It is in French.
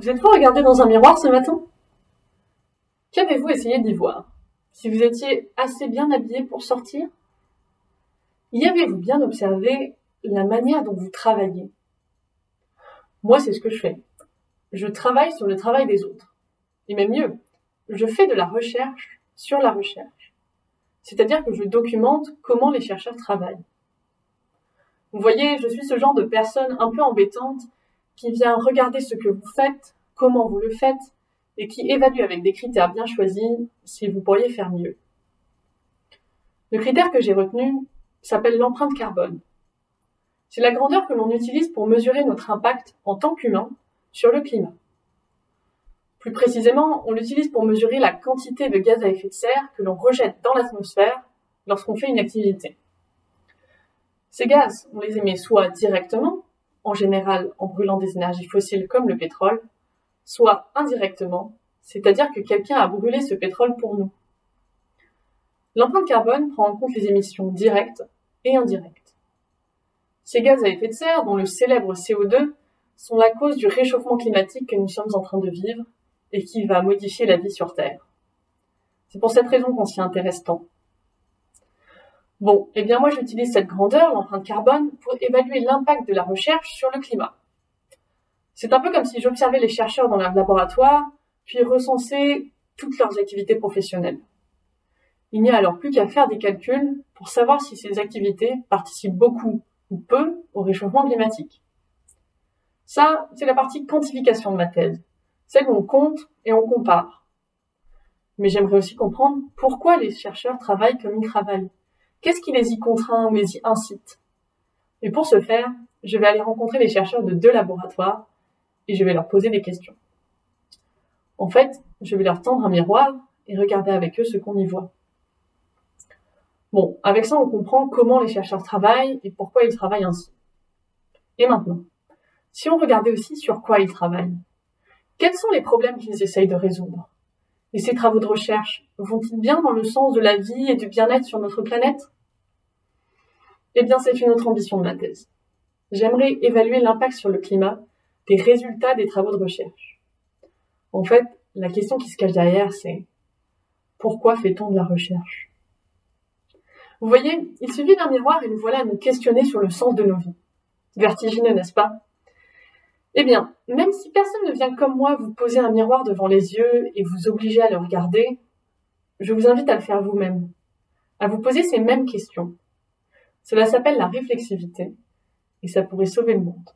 Vous êtes-vous regardé dans un miroir ce matin? Qu'avez-vous essayé d'y voir? Si vous étiez assez bien habillé pour sortir? Y avez-vous bien observé la manière dont vous travaillez? Moi, c'est ce que je fais. Je travaille sur le travail des autres. Et même mieux, je fais de la recherche sur la recherche. C'est-à-dire que je documente comment les chercheurs travaillent. Vous voyez, je suis ce genre de personne un peu embêtante qui vient regarder ce que vous faites, comment vous le faites, et qui évalue avec des critères bien choisis si vous pourriez faire mieux. Le critère que j'ai retenu s'appelle l'empreinte carbone. C'est la grandeur que l'on utilise pour mesurer notre impact en tant qu'humain sur le climat. Plus précisément, on l'utilise pour mesurer la quantité de gaz à effet de serre que l'on rejette dans l'atmosphère lorsqu'on fait une activité. Ces gaz, on les émet soit directement, en général en brûlant des énergies fossiles comme le pétrole, soit indirectement, c'est-à-dire que quelqu'un a brûlé ce pétrole pour nous. L'empreinte carbone prend en compte les émissions directes et indirectes. Ces gaz à effet de serre, dont le célèbre CO2, sont la cause du réchauffement climatique que nous sommes en train de vivre et qui va modifier la vie sur Terre. C'est pour cette raison qu'on s'y intéresse tant. Bon, eh bien moi j'utilise cette grandeur, l'empreinte carbone, pour évaluer l'impact de la recherche sur le climat. C'est un peu comme si j'observais les chercheurs dans leur laboratoire, puis recensais toutes leurs activités professionnelles. Il n'y a alors plus qu'à faire des calculs pour savoir si ces activités participent beaucoup ou peu au réchauffement climatique. Ça, c'est la partie quantification de ma thèse, celle où on compte et on compare. Mais j'aimerais aussi comprendre pourquoi les chercheurs travaillent comme ils travaillent. Qu'est-ce qui les y contraint ou les y incite? Et pour ce faire, je vais aller rencontrer les chercheurs de 2 laboratoires et je vais leur poser des questions. En fait, je vais leur tendre un miroir et regarder avec eux ce qu'on y voit. Bon, avec ça, on comprend comment les chercheurs travaillent et pourquoi ils travaillent ainsi. Et maintenant, si on regardait aussi sur quoi ils travaillent, quels sont les problèmes qu'ils essayent de résoudre? Et ces travaux de recherche vont-ils bien dans le sens de la vie et du bien-être sur notre planète? Eh bien, c'est une autre ambition de ma thèse. J'aimerais évaluer l'impact sur le climat des résultats des travaux de recherche. En fait, la question qui se cache derrière, c'est pourquoi fait-on de la recherche? Vous voyez, il suffit d'un miroir et nous voilà à nous questionner sur le sens de nos vies. Vertigineux, n'est-ce pas? Eh bien, même si personne ne vient comme moi vous poser un miroir devant les yeux et vous obliger à le regarder, je vous invite à le faire vous-même, à vous poser ces mêmes questions. Cela s'appelle la réflexivité et ça pourrait sauver le monde.